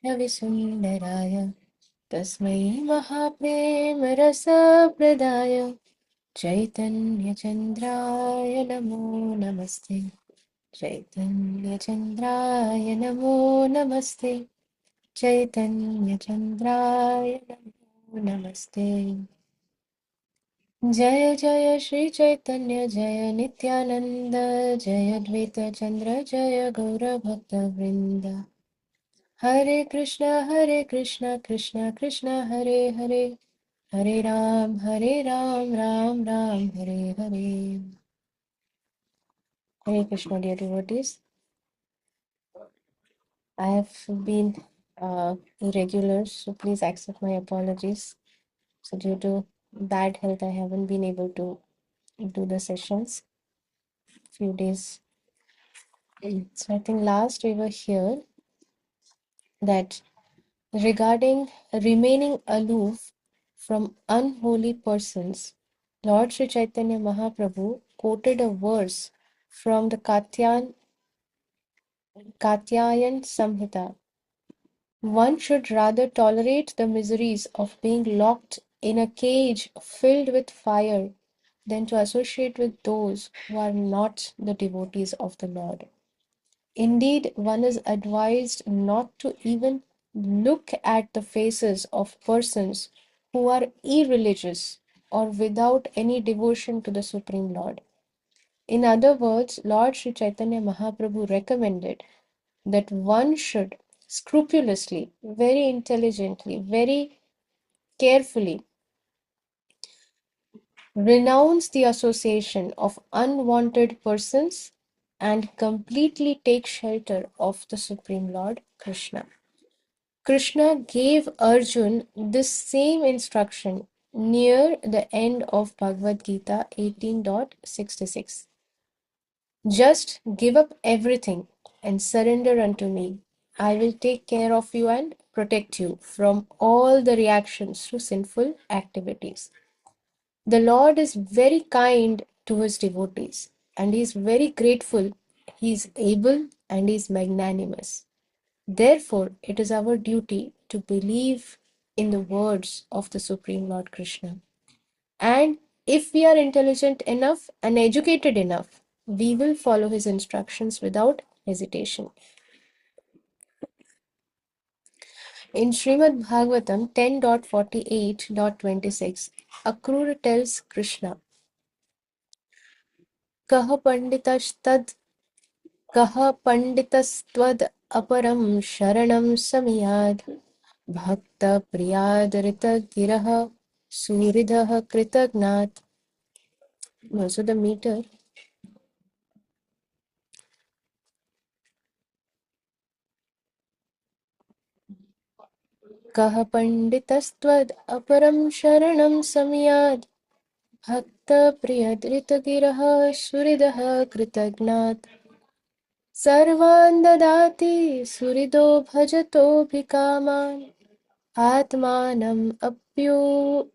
रविसुन्दराय तस्मै महाप्रेमरसप्रदाय चैतन्यचन्द्राय नमो नमस्ते। चैतन्यचन्द्राय नमो नमस्ते। चैतन्यचन्द्राय नमो नमस्ते। जय जय श्री चैतन्य जय नित्यानंद जय द्वैत चंद्र जय गौरभक्तवृंद। हरे Krishna Krishna Krishna Hare Hare Hare Ram Ram Ram Hare Hare. Hare Krishna, dear devotees. I have been irregular, so please accept my apologies. So due to bad health, I haven't been able to do the sessions few days. So I think last we were here that regarding remaining aloof from unholy persons, Lord Sri Chaitanya Mahaprabhu quoted a verse from the Katyayan Samhita. One should rather tolerate the miseries of being locked in a cage filled with fire than to associate with those who are not the devotees of the Lord. Indeed, one is advised not to even look at the faces of persons who are irreligious or without any devotion to the Supreme Lord. In other words, Lord Sri Chaitanya Mahaprabhu recommended that one should scrupulously, very intelligently, very carefully renounce the association of unwanted persons and completely take shelter of the Supreme Lord Krishna. Krishna gave Arjun this same instruction near the end of Bhagavad Gita 18.66. Just give up everything and surrender unto me. I will take care of you and protect you from all the reactions to sinful activities. The Lord is very kind to his devotees and he is very grateful. He is able and he is magnanimous. Therefore, it is our duty to believe in the words of the Supreme Lord Krishna. And if we are intelligent enough and educated enough, we will follow his instructions without hesitation. In Srimad Bhagavatam 10.48.26, Akrura tells Krishna, Kah panditastvad aparam sharanam samyad Bhakta Priyadarita Giraha Suridaha Kritagnat. So the meter. Kah Panditastvad Aparam Sharanam Samyad Bhakta Priyadarita Giraha Suridaha Kritagnat. Sarvan Dadati Surido Bhajato Bhikaman Atmanam Apyu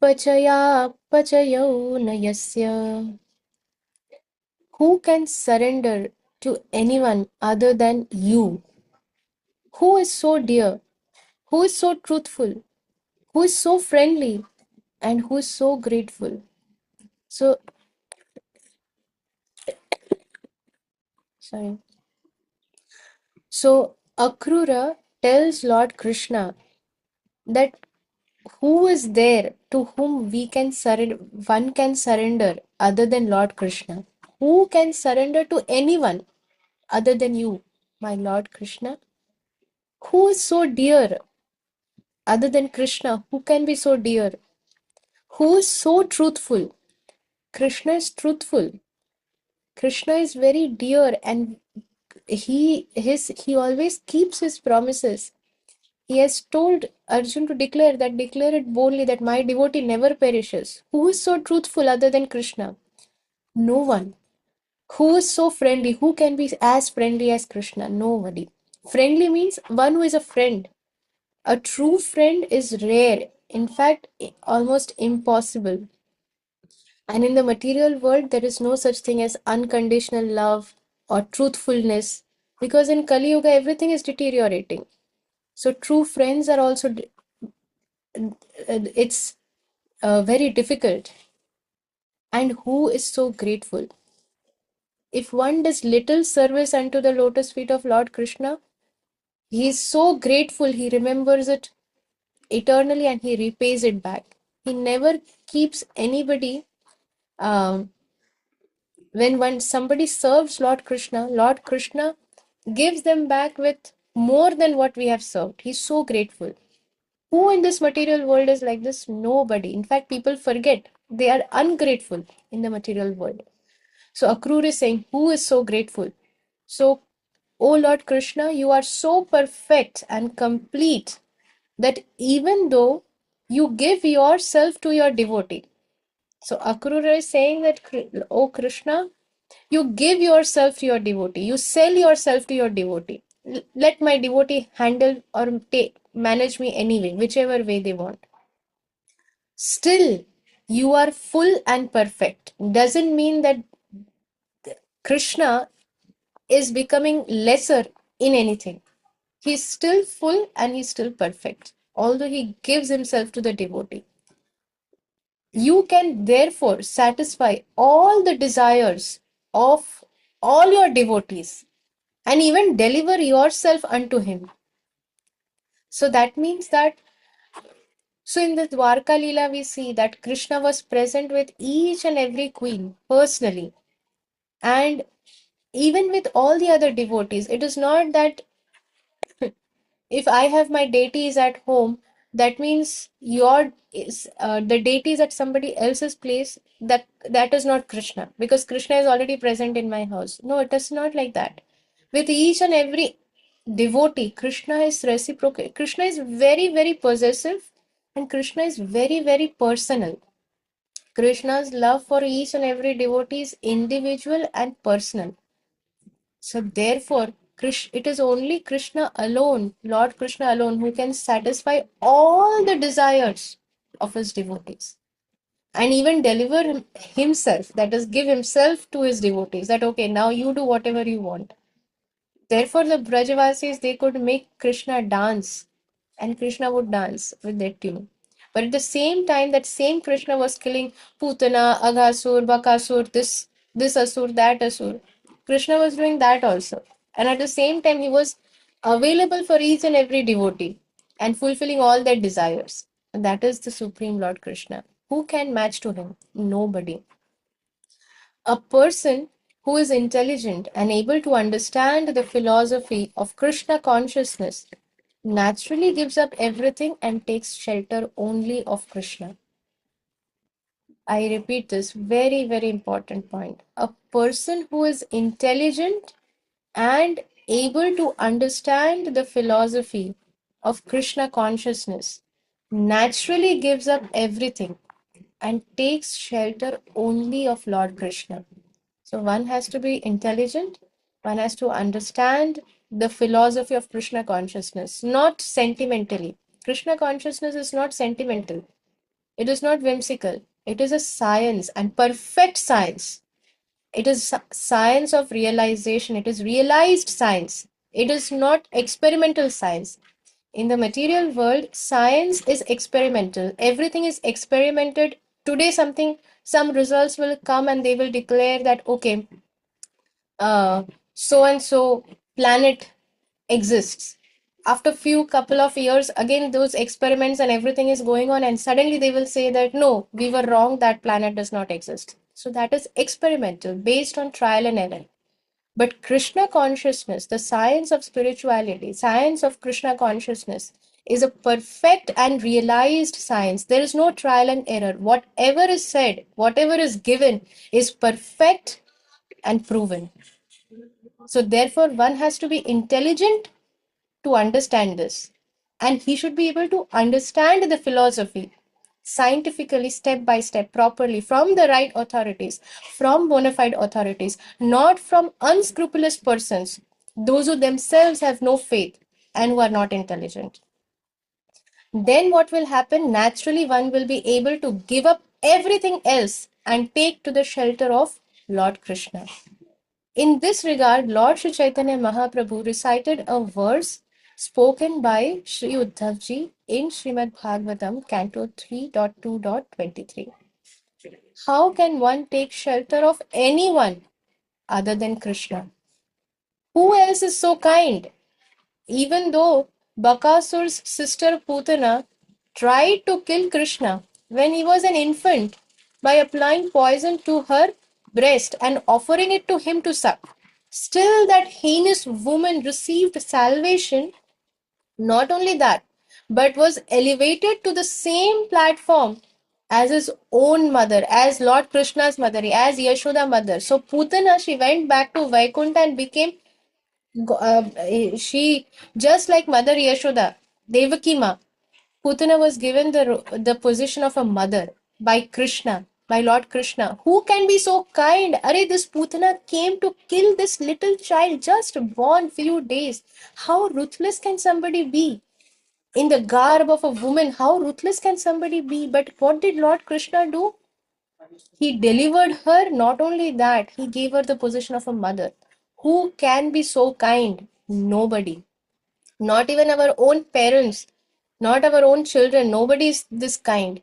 Pachayo Nayasya. Who can surrender to anyone other than you? Who is so dear? Who is so truthful? Who is so friendly? And who is so grateful? So, sorry. So, Akrura tells Lord Krishna that who is there to whom one can surrender other than Lord Krishna? Who can surrender to anyone other than you, my Lord Krishna? Who is so dear other than Krishna? Who can be so dear? Who is so truthful? Krishna is truthful. Krishna is very dear and he always keeps his promises. He has told Arjun to declare it boldly that my devotee never perishes. Who is so truthful other than Krishna? No one. Who is so friendly? Who can be as friendly as Krishna? Nobody. Friendly means one who is a friend. A true friend is rare, in fact, almost impossible. And in the material world, there is no such thing as unconditional love or truthfulness. Because in Kali Yuga, everything is deteriorating. So true friends are also, it's very difficult. And who is so grateful? If one does little service unto the lotus feet of Lord Krishna, he is so grateful, he remembers it eternally and he repays it back. He never keeps anybody. Um, when somebody serves Lord Krishna gives them back with more than what we have served. He's so grateful. Who in this material world is like this? Nobody. In fact, people forget they are ungrateful in the material world. So Akrur is saying, who is so grateful? So, O Lord Krishna, you are so perfect and complete that even though you give yourself to your devotee. So Akrura is saying that, O Krishna, you give yourself to your devotee, you sell yourself to your devotee. Let my devotee handle or manage me anyway, whichever way they want. Still, you are full and perfect. Doesn't mean that Krishna is becoming lesser in anything. He's still full and he's still perfect, although he gives himself to the devotee. You can therefore satisfy all the desires of all your devotees and even deliver yourself unto him. So that means that, so in the Dwarka Leela, we see that Krishna was present with each and every queen personally, and even with all the other devotees. It is not that if I have my deities at home, that means the deities at somebody else's place. That is not Krishna, because Krishna is already present in my house. No, it is not like that. With each and every devotee, Krishna is reciprocal. Krishna is very, very possessive, and Krishna is very, very personal. Krishna's love for each and every devotee is individual and personal. So therefore, it is only Krishna alone, Lord Krishna alone, who can satisfy all the desires of his devotees and even deliver himself, that is, give himself to his devotees. That okay, now you do whatever you want. Therefore, the Brajavasis, they could make Krishna dance, and Krishna would dance with their tune. But at the same time, that same Krishna was killing Putana, Aghasur, Bakasur, this Asur, that Asur. Krishna was doing that also. And at the same time, he was available for each and every devotee and fulfilling all their desires. And that is the Supreme Lord Krishna. Who can match to him? Nobody. A person who is intelligent and able to understand the philosophy of Krishna consciousness naturally gives up everything and takes shelter only of Krishna. I repeat this very, very important point. A person who is intelligent and able to understand the philosophy of Krishna consciousness naturally gives up everything and takes shelter only of Lord Krishna. So one has to be intelligent, one has to understand the philosophy of Krishna consciousness, not sentimentally. Krishna consciousness is not sentimental, it is not whimsical. It is a science and perfect science. It is science of realization. It is realized science. It is not experimental science. In the material world, science is experimental. Everything is experimented. Today, some results will come and they will declare that, okay, so and so planet exists. After few couple of years, again those experiments and everything is going on, and suddenly they will say that no, we were wrong, that planet does not exist. So that is experimental, based on trial and error. But Krishna consciousness, the science of spirituality, science of Krishna consciousness, is a perfect and realized science. There is no trial and error. Whatever is said, whatever is given, is perfect and proven. So therefore, one has to be intelligent to understand this. And he should be able to understand the philosophy scientifically, step by step, properly, from the right authorities, from bona fide authorities, not from unscrupulous persons, those who themselves have no faith and who are not intelligent. Then what will happen? Naturally, one will be able to give up everything else and take to the shelter of Lord Krishna. In this regard, Lord Sri Chaitanya Mahaprabhu recited a verse spoken by Sri Uddhav Ji in Srimad Bhagavatam, Canto 3.2.23. How can one take shelter of anyone other than Krishna? Who else is so kind? Even though Bakasur's sister Putana tried to kill Krishna when he was an infant by applying poison to her breast and offering it to him to suck, still that heinous woman received salvation. Not only that, but was elevated to the same platform as his own mother, as Lord Krishna's mother, as Yashoda mother. So Putana, she went back to Vaikuntha and became she, just like Mother Yashoda, Devaki Ma, Putana was given the position of a mother by Krishna, by Lord Krishna. Who can be so kind? Arey, this Putana came to kill this little child just born few days. How ruthless can somebody be? In the garb of a woman, how ruthless can somebody be? But what did Lord Krishna do? He delivered her. Not only that, he gave her the position of a mother. Who can be so kind? Nobody. Not even our own parents, not our own children. Nobody is this kind.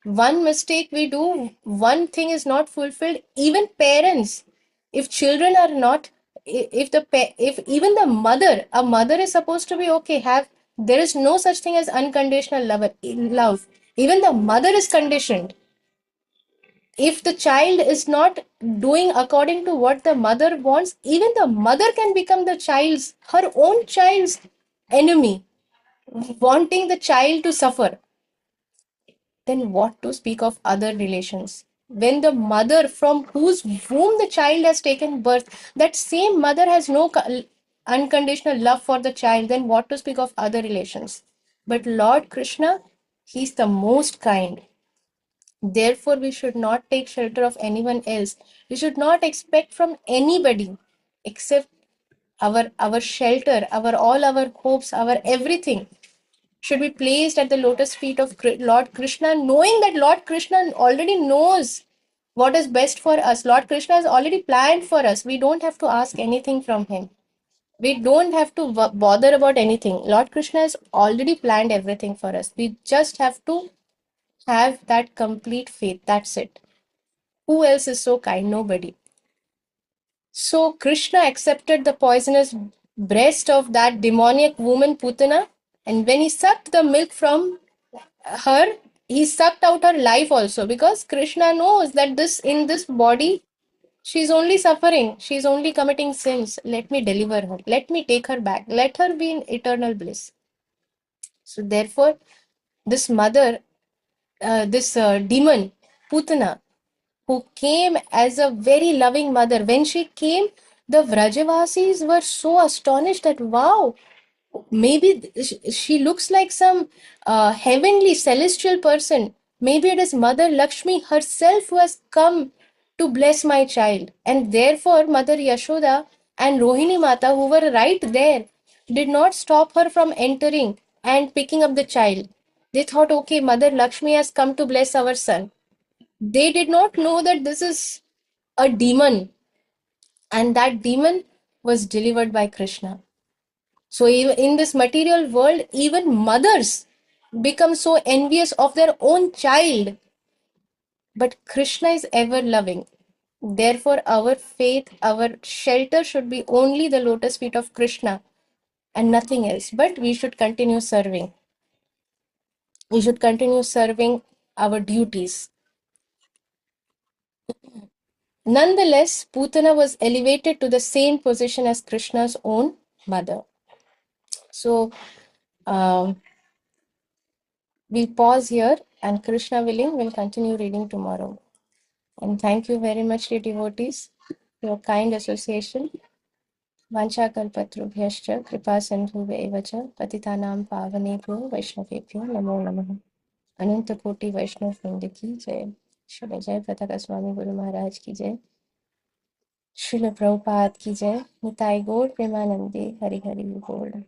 One mistake we do, one thing is not fulfilled. Even parents, if children are not, if even the mother, a mother is supposed to be okay. Have There is no such thing as unconditional love. Even the mother is conditioned. If the child is not doing according to what the mother wants, even the mother can become her own child's enemy, wanting the child to suffer. Then what to speak of other relations? When the mother from whose womb the child has taken birth, that same mother has no unconditional love for the child, then what to speak of other relations? But Lord Krishna, he's the most kind. Therefore, we should not take shelter of anyone else. We should not expect from anybody except our shelter, our hopes, our everything should be placed at the lotus feet of Lord Krishna, knowing that Lord Krishna already knows what is best for us. Lord Krishna has already planned for us. We don't have to ask anything from him. We don't have to bother about anything. Lord Krishna has already planned everything for us. We just have to have that complete faith. That's it. Who else is so kind? Nobody. So Krishna accepted the poisonous breast of that demoniac woman Putana, and when he sucked the milk from her, he sucked out her life also, because Krishna knows that this in this body she's only suffering, she's only committing sins. Let me deliver her, let me take her back, let her be in eternal bliss. So therefore, this mother, this demon Putana, who came as a very loving mother, when she came, the Vrajavasis were so astonished that wow, maybe she looks like some heavenly celestial person. Maybe it is Mother Lakshmi herself who has come to bless my child. And therefore Mother Yashoda and Rohini Mata, who were right there, did not stop her from entering and picking up the child. They thought, okay, Mother Lakshmi has come to bless our son. They did not know that this is a demon, and that demon was delivered by Krishna. So even in this material world, even mothers become so envious of their own child. But Krishna is ever loving. Therefore, our faith, our shelter should be only the lotus feet of Krishna and nothing else. But we should continue serving. We should continue serving our duties. Nonetheless, Putana was elevated to the same position as Krishna's own mother. So, um, we'll pause here, and Krishna willing, we'll continue reading tomorrow. And thank you very much, dear devotees, for your kind association. Vancha kalpatrubhyascha kripa sindhubheva cha patitanam pavanebhyo vaishnavebhyo namo namah. अनंत कोटि वैष्णव वृंद की जय. श्री जय पताका स्वामी गुरु महाराज की जय. श्रील प्रभुपाद की जय. निताई गौर प्रेमानंदे हरि हरि बोल.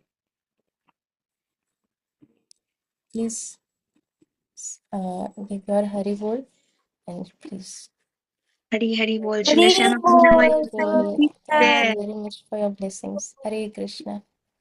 Please give your Hari Bol, and please Hari Hari बोल, चलो Hare श्यामा Bol. हमारी Bol. सरस्वती Thank you जय। very much for your blessings. Hare Krishna.